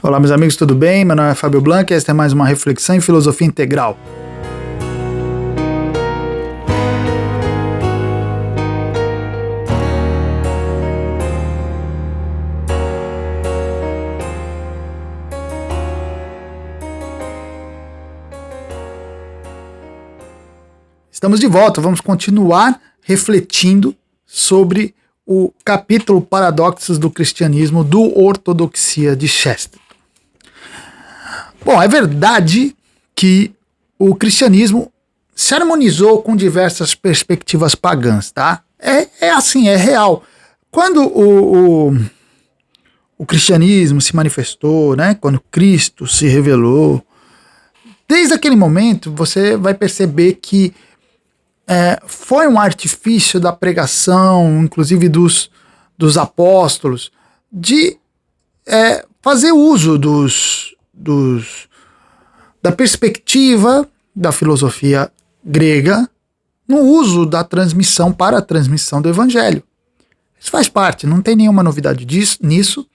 Olá, meus amigos, tudo bem? Meu nome é Fábio Blanc e esta é mais uma reflexão em filosofia integral. Estamos de volta, vamos continuar refletindo sobre o capítulo Paradoxos do Cristianismo do Ortodoxia de Chesterton. Bom, é verdade que o cristianismo se harmonizou com diversas perspectivas pagãs, tá? É assim, é real. Quando o cristianismo se manifestou, né? Quando Cristo se revelou, desde aquele momento você vai perceber que foi um artifício da pregação, inclusive dos apóstolos, de fazer uso da perspectiva da filosofia grega no uso da transmissão para a transmissão do evangelho. Isso faz parte, não tem nenhuma novidade nisso.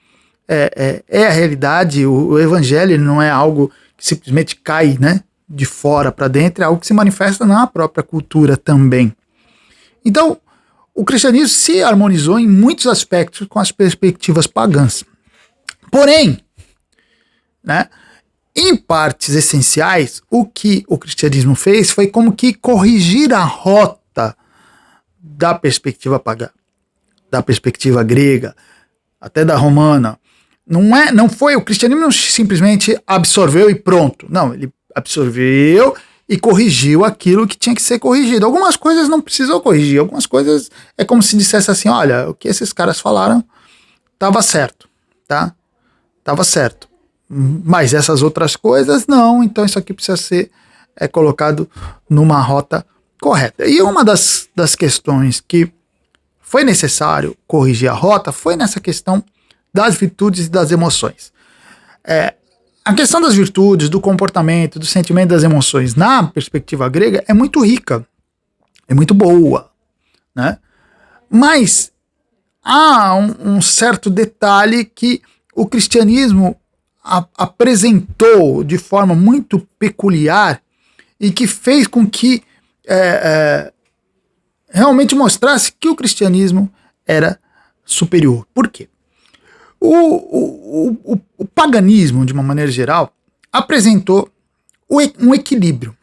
É a realidade, o evangelho não é algo que simplesmente cai, né, de fora para dentro, é algo que se manifesta na própria cultura também. Então, o cristianismo se harmonizou em muitos aspectos com as perspectivas pagãs. Porém, né, em partes essenciais, o que o cristianismo fez foi como que corrigir a rota da perspectiva pagã, da perspectiva grega, até da romana. Não foi o cristianismo não simplesmente absorveu e pronto. Não, ele absorveu e corrigiu aquilo que tinha que ser corrigido. Algumas coisas não precisou corrigir, algumas coisas é como se dissesse assim, olha, o que esses caras falaram estava certo, tá? Estava certo. Mas essas outras coisas não, então isso aqui precisa ser colocado numa rota correta. E uma das questões que foi necessário corrigir a rota foi nessa questão das virtudes e das emoções. A questão das virtudes, do comportamento, do sentimento, das emoções, na perspectiva grega, é muito rica, é muito boa, né? Mas há um certo detalhe que o cristianismo apresentou de forma muito peculiar e que fez com que realmente mostrasse que o cristianismo era superior. Por quê? O paganismo, de uma maneira geral, apresentou um equilíbrio.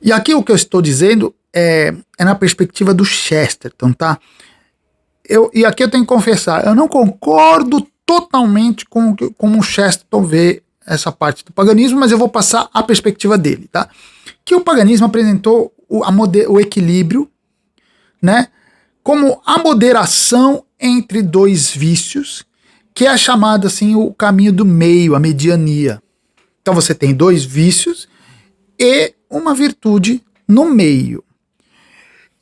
E aqui o que eu estou dizendo é na perspectiva do Chesterton, tá? E aqui eu tenho que confessar, eu não concordo totalmente com como o Chesterton vê essa parte do paganismo, mas eu vou passar a perspectiva dele, tá? Que o paganismo apresentou o equilíbrio, né? Como a moderação entre dois vícios, que é chamado assim o caminho do meio, a mediania. Então você tem dois vícios e uma virtude no meio.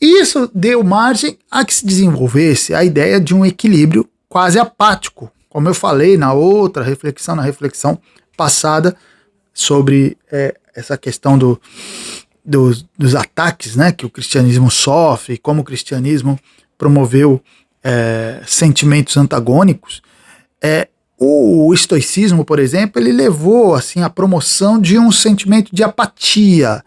Isso deu margem a que se desenvolvesse a ideia de um equilíbrio quase apático, como eu falei na reflexão passada sobre essa questão dos ataques, né, que o cristianismo sofre, como o cristianismo promoveu sentimentos antagônicos. O estoicismo, por exemplo, ele levou assim, à promoção de um sentimento de apatia,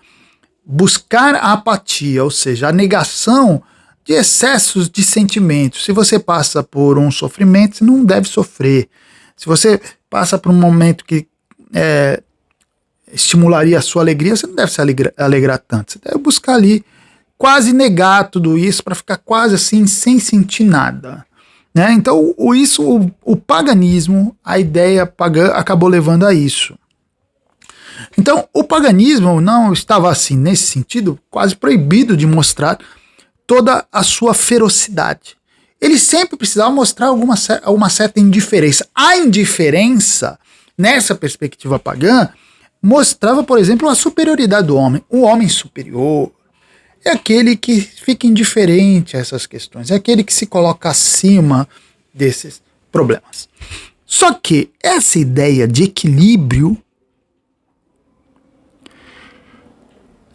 buscar a apatia, ou seja, a negação de excessos de sentimentos. Se você passa por um sofrimento, você não deve sofrer. Se você passa por um momento que estimularia a sua alegria, você não deve se alegrar tanto. Você deve buscar ali quase negar tudo isso para ficar quase assim sem sentir nada, né? Então o paganismo, a ideia pagã acabou levando a isso. Então o paganismo não estava assim nesse sentido quase proibido de mostrar toda a sua ferocidade. Ele sempre precisava mostrar uma certa indiferença. A indiferença nessa perspectiva pagã mostrava, por exemplo, a superioridade do homem. O homem superior é aquele que fica indiferente a essas questões, é aquele que se coloca acima desses problemas. Só que essa ideia de equilíbrio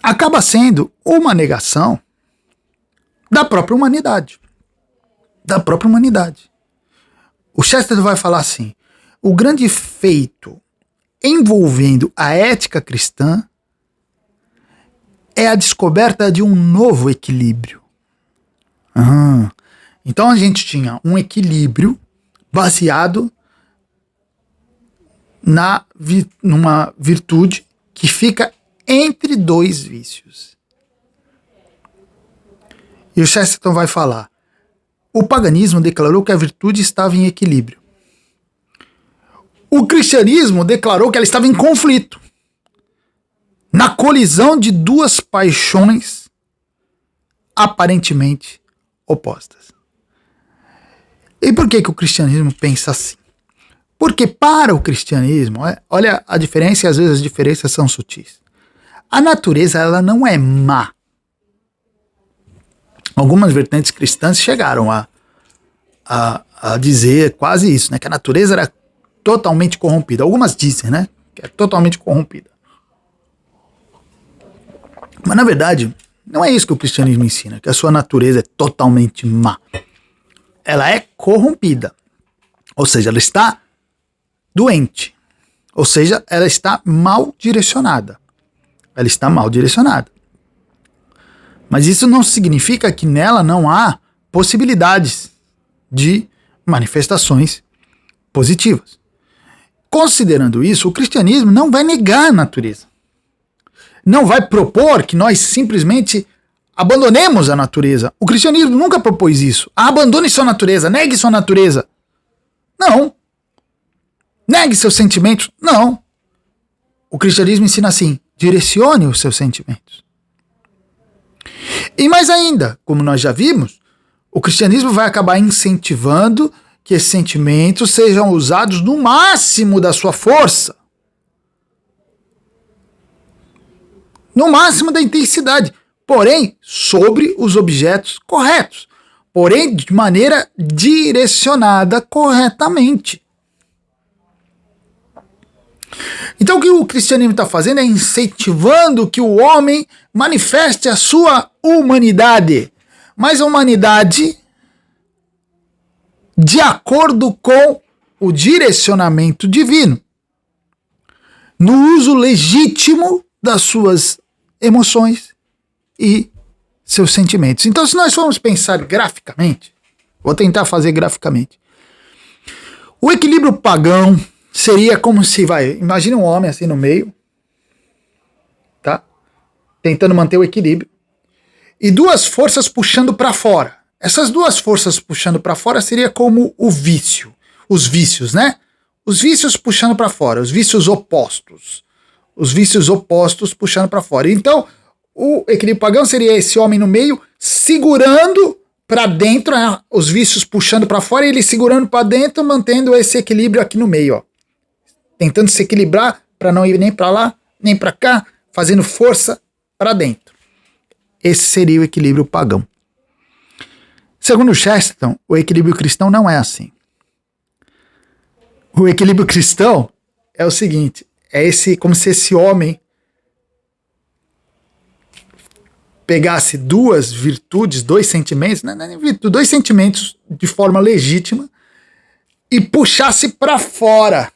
acaba sendo uma negação da própria humanidade. O Chesterton vai falar assim: o grande feito envolvendo a ética cristã é a descoberta de um novo equilíbrio. Então a gente tinha um equilíbrio baseado numa virtude que fica entre dois vícios. E o Chesterton vai falar: o paganismo declarou que a virtude estava em equilíbrio. O cristianismo declarou que ela estava em conflito, na colisão de duas paixões aparentemente opostas. E por que o cristianismo pensa assim? Porque para o cristianismo, olha a diferença, e às vezes as diferenças são sutis. A natureza, ela não é má. Algumas vertentes cristãs chegaram a dizer quase isso, né? Que a natureza era totalmente corrompida. Algumas dizem, né? Que é totalmente corrompida. Mas na verdade, não é isso que o cristianismo ensina, que a sua natureza é totalmente má. Ela é corrompida. Ou seja, ela está doente. Ou seja, ela está mal direcionada. Ela está mal direcionada. Mas isso não significa que nela não há possibilidades de manifestações positivas. Considerando isso, o cristianismo não vai negar a natureza. Não vai propor que nós simplesmente abandonemos a natureza. O cristianismo nunca propôs isso. Abandone sua natureza, negue sua natureza. Não. Negue seus sentimentos. Não. O cristianismo ensina assim: direcione os seus sentimentos. E mais ainda, como nós já vimos, o cristianismo vai acabar incentivando que esses sentimentos sejam usados no máximo da sua força. No máximo da intensidade. Porém, sobre os objetos corretos. Porém, de maneira direcionada corretamente. Então o que o cristianismo está fazendo é incentivando que o homem manifeste a sua humanidade. Mas a humanidade de acordo com o direcionamento divino. No uso legítimo das suas emoções e seus sentimentos. Então, se nós formos pensar graficamente, vou tentar fazer graficamente. O equilíbrio pagão seria como se, imagine um homem assim no meio, tá? Tentando manter o equilíbrio. E duas forças puxando para fora. Essas duas forças puxando para fora seria como o vício. Os vícios, né? Os vícios puxando para fora, os vícios opostos. Os vícios opostos puxando para fora. Então, o equilíbrio pagão seria esse homem no meio segurando para dentro, né? Os vícios puxando para fora e ele segurando para dentro, mantendo esse equilíbrio aqui no meio, ó. Tentando se equilibrar para não ir nem para lá, nem para cá, fazendo força para dentro. Esse seria o equilíbrio pagão. Segundo Chesterton, o equilíbrio cristão não é assim. O equilíbrio cristão é o seguinte, como se esse homem pegasse duas virtudes, dois sentimentos, dois sentimentos de forma legítima e puxasse para fora.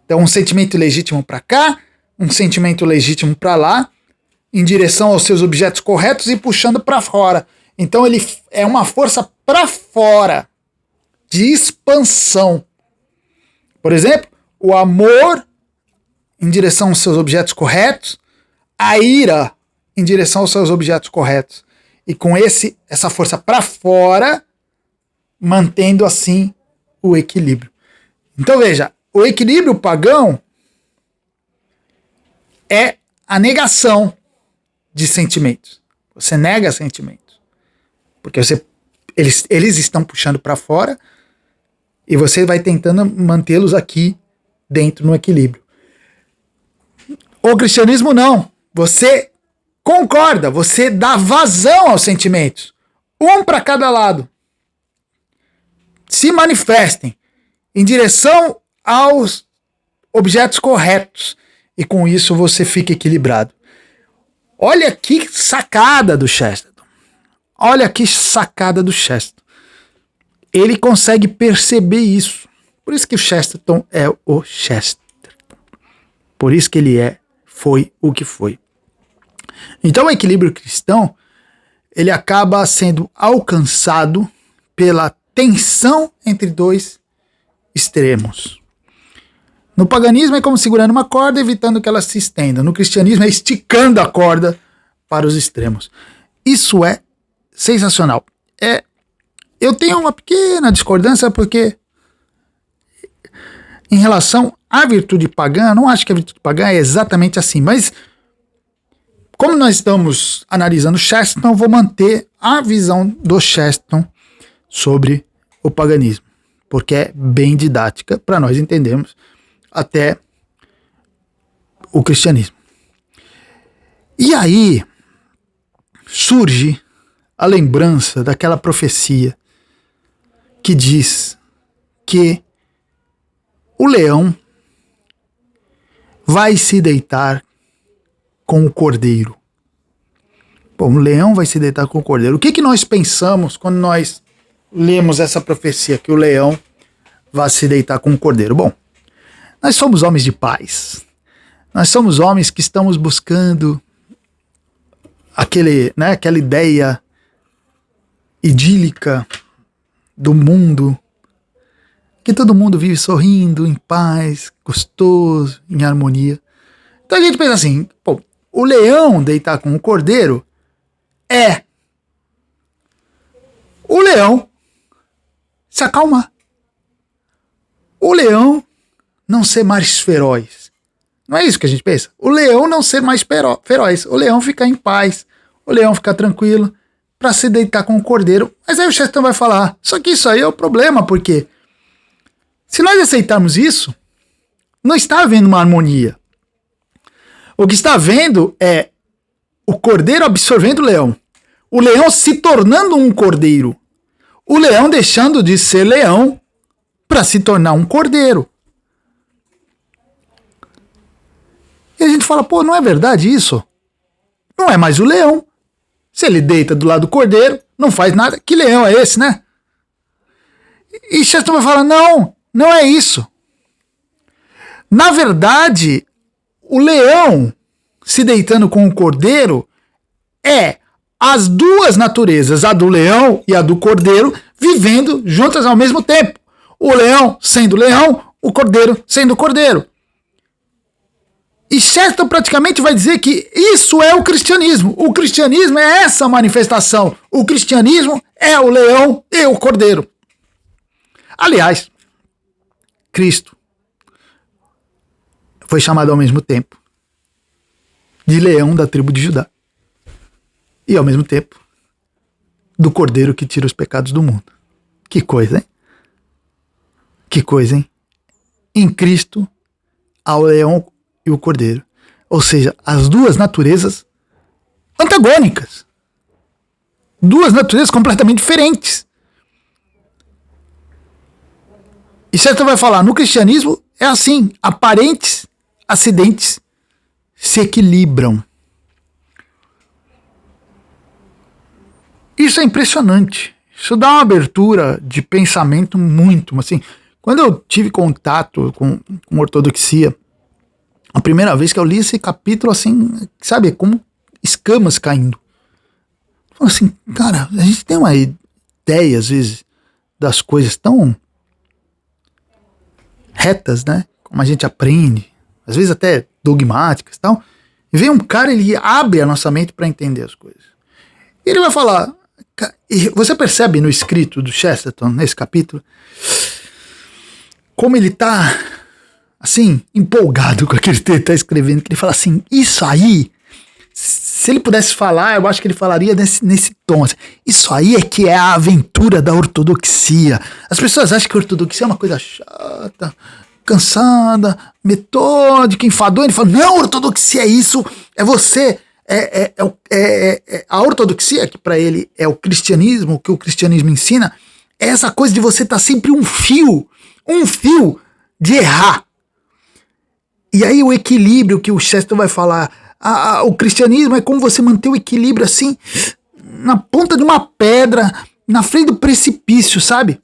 Então, um sentimento legítimo para cá, um sentimento legítimo para lá, em direção aos seus objetos corretos e puxando para fora. Então, ele é uma força para fora, de expansão. Por exemplo, o amor em direção aos seus objetos corretos, a ira em direção aos seus objetos corretos. E com essa força para fora, mantendo assim o equilíbrio. Então, veja, o equilíbrio pagão é a negação de sentimentos. Você nega sentimentos. Porque eles estão puxando para fora e você vai tentando mantê-los aqui dentro no equilíbrio. O cristianismo não. Você concorda, você dá vazão aos sentimentos. Um para cada lado. Se manifestem em direção aos objetos corretos. E com isso você fica equilibrado. Olha que sacada do Chesterton. Olha que sacada do Chesterton. Ele consegue perceber isso. Por isso que o Chesterton é o Chesterton. Por isso que ele foi o que foi. Então o equilíbrio cristão, ele acaba sendo alcançado pela tensão entre dois extremos. No paganismo é como segurando uma corda, evitando que ela se estenda. No cristianismo é esticando a corda para os extremos. Isso é sensacional. Eu tenho uma pequena discordância porque em relação à virtude pagã, eu não acho que a virtude pagã é exatamente assim, mas como nós estamos analisando Chesterton, eu vou manter a visão do Chesterton sobre o paganismo, porque é bem didática para nós entendermos até o cristianismo. E aí surge a lembrança daquela profecia que diz que o leão vai se deitar com o cordeiro. Bom, o leão vai se deitar com o cordeiro. O que nós pensamos quando nós lemos essa profecia, que o leão vai se deitar com o cordeiro? Bom, nós somos homens de paz. Nós somos homens que estamos buscando aquela ideia idílica do mundo, que todo mundo vive sorrindo, em paz, gostoso, em harmonia. Então a gente pensa assim, pô, o leão deitar com o cordeiro é o leão se acalmar. O leão não ser mais feroz. Não é isso que a gente pensa? O leão não ser mais feroz. O leão ficar em paz. O leão ficar tranquilo para se deitar com o cordeiro. Mas aí o Chesterton vai falar, só que isso aí é o problema, porque se nós aceitarmos isso, não está havendo uma harmonia. O que está havendo é o cordeiro absorvendo o leão. O leão se tornando um cordeiro. O leão deixando de ser leão para se tornar um cordeiro. E a gente fala, pô, não é verdade isso? Não é mais o leão. Se ele deita do lado do cordeiro, não faz nada. Que leão é esse, né? E Chesterton vai falar, não é isso. Na verdade, o leão se deitando com o cordeiro é as duas naturezas, a do leão e a do cordeiro, vivendo juntas ao mesmo tempo. O leão sendo leão, o cordeiro sendo cordeiro. E Chesterton praticamente vai dizer que isso é o cristianismo. O cristianismo é essa manifestação. O cristianismo é o leão e o cordeiro. Aliás, Cristo foi chamado ao mesmo tempo de leão da tribo de Judá. E ao mesmo tempo do cordeiro que tira os pecados do mundo. Que coisa, hein? Que coisa, hein? Em Cristo há o leão e o cordeiro. Ou seja, as duas naturezas antagônicas. Duas naturezas completamente diferentes. E Chesterton vai falar, no cristianismo é assim, aparentes acidentes se equilibram. Isso é impressionante. Isso dá uma abertura de pensamento muito, assim, quando eu tive contato com ortodoxia, a primeira vez que eu li esse capítulo, assim, sabe, como escamas caindo. Falei assim, cara, a gente tem uma ideia, às vezes, das coisas tão retas, né? Como a gente aprende, às vezes até dogmáticas e tal. E vem um cara, ele abre a nossa mente para entender as coisas. E ele vai falar, e você percebe no escrito do Chesterton, nesse capítulo, como ele tá, assim, empolgado com aquilo que ele tá escrevendo, que ele fala assim, isso aí, se ele pudesse falar, eu acho que ele falaria nesse tom, assim, isso aí é que é a aventura da ortodoxia. As pessoas acham que a ortodoxia é uma coisa chata, cansada, metódica, enfadonha. Ele fala, não, ortodoxia é isso, é você, a ortodoxia, que para ele é o cristianismo, o que o cristianismo ensina, é essa coisa de você estar sempre um fio de errar. E aí o equilíbrio que o Chesterton vai falar, o cristianismo é como você manter o equilíbrio assim, na ponta de uma pedra, na frente do precipício, sabe?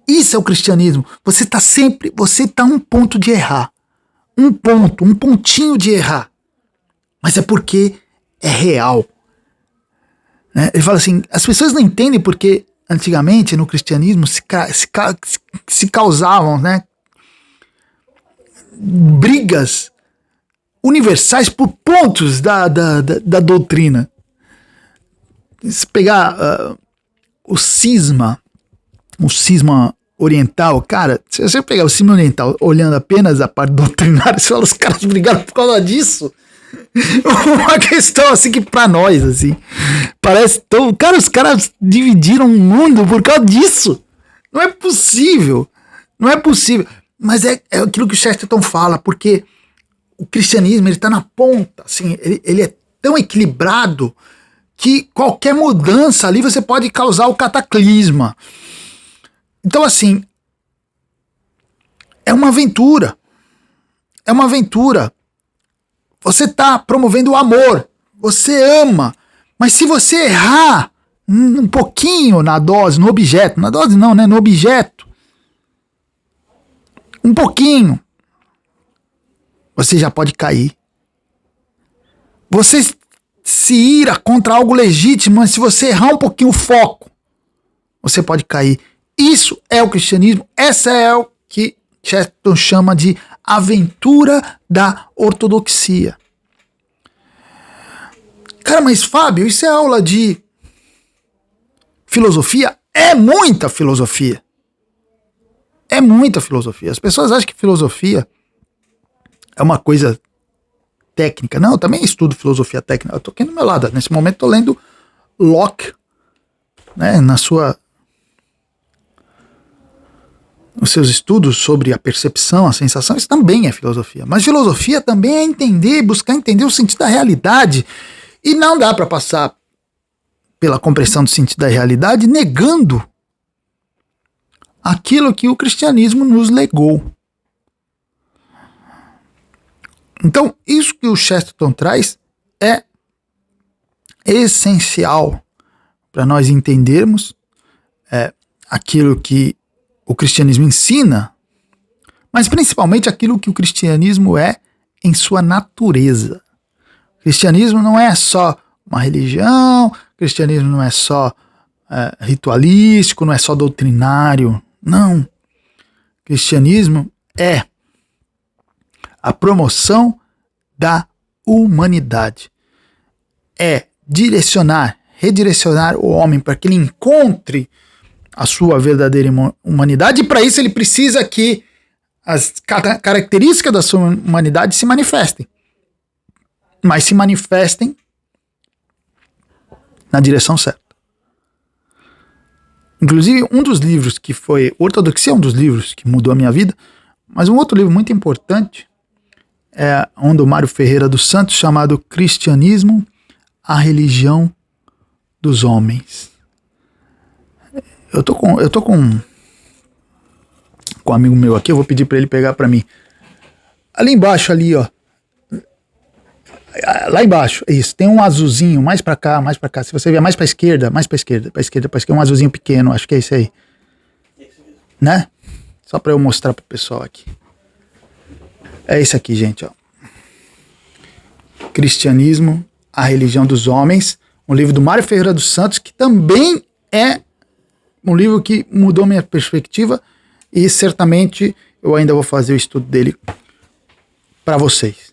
Isso é o cristianismo. Você tá um ponto de errar. Um pontinho de errar. Mas é porque é real. Né? Ele fala assim, as pessoas não entendem porque antigamente no cristianismo se causavam, né, brigas universais por pontos da doutrina. Se pegar o cisma oriental, cara, se você pegar o cisma oriental olhando apenas a parte doutrinária, você fala, os caras brigaram por causa disso. Uma questão assim que pra nós, assim, parece tão... Cara, os caras dividiram o mundo por causa disso. Não é possível. Não é possível. Mas é aquilo que o Chesterton fala, porque o cristianismo, ele tá na ponta, assim, ele é tão equilibrado que qualquer mudança ali você pode causar o cataclisma. Então, assim, é uma aventura. É uma aventura. Você está promovendo o amor. Você ama. Mas se você errar um pouquinho na dose, no objeto. Na dose não, né? No objeto. Um pouquinho. Você já pode cair. Você se ira contra algo legítimo, mas se você errar um pouquinho o foco, você pode cair. Isso é o cristianismo. Essa é o que Chesterton chama de aventura da ortodoxia. Cara, mas Fábio, isso é aula de filosofia? É muita filosofia. É muita filosofia. As pessoas acham que filosofia é uma coisa técnica. Não, eu também estudo filosofia técnica. Eu tô aqui no meu lado. Nesse momento tô lendo Locke, né, nos seus estudos sobre a percepção, a sensação. Isso também é filosofia. Mas filosofia também é entender, buscar entender o sentido da realidade. E não dá para passar pela compreensão do sentido da realidade negando aquilo que o cristianismo nos legou. Então, isso que o Chesterton traz é essencial para nós entendermos aquilo que o cristianismo ensina, mas principalmente aquilo que o cristianismo é em sua natureza. O cristianismo não é só uma religião, o cristianismo não é só ritualístico, não é só doutrinário. Não. O cristianismo é a promoção da humanidade. É redirecionar o homem para que ele encontre a sua verdadeira humanidade, e para isso ele precisa que as características da sua humanidade se manifestem. Mas se manifestem na direção certa. Inclusive, um dos livros que foi... Ortodoxia é um dos livros que mudou a minha vida, mas um outro livro muito importante é um do Mário Ferreira dos Santos, chamado Cristianismo, a Religião dos Homens. Eu tô com um amigo meu aqui, eu vou pedir para ele pegar para mim. Ali embaixo, ali, ó. Lá embaixo, isso, tem um azulzinho, mais pra cá. Se você vier mais pra esquerda, um azulzinho pequeno, acho que é esse aí. Né? Só pra eu mostrar pro pessoal aqui. É esse aqui, gente, ó. Cristianismo, a Religião dos Homens, um livro do Mário Ferreira dos Santos, que também é um livro que mudou minha perspectiva, e certamente eu ainda vou fazer o estudo dele para vocês.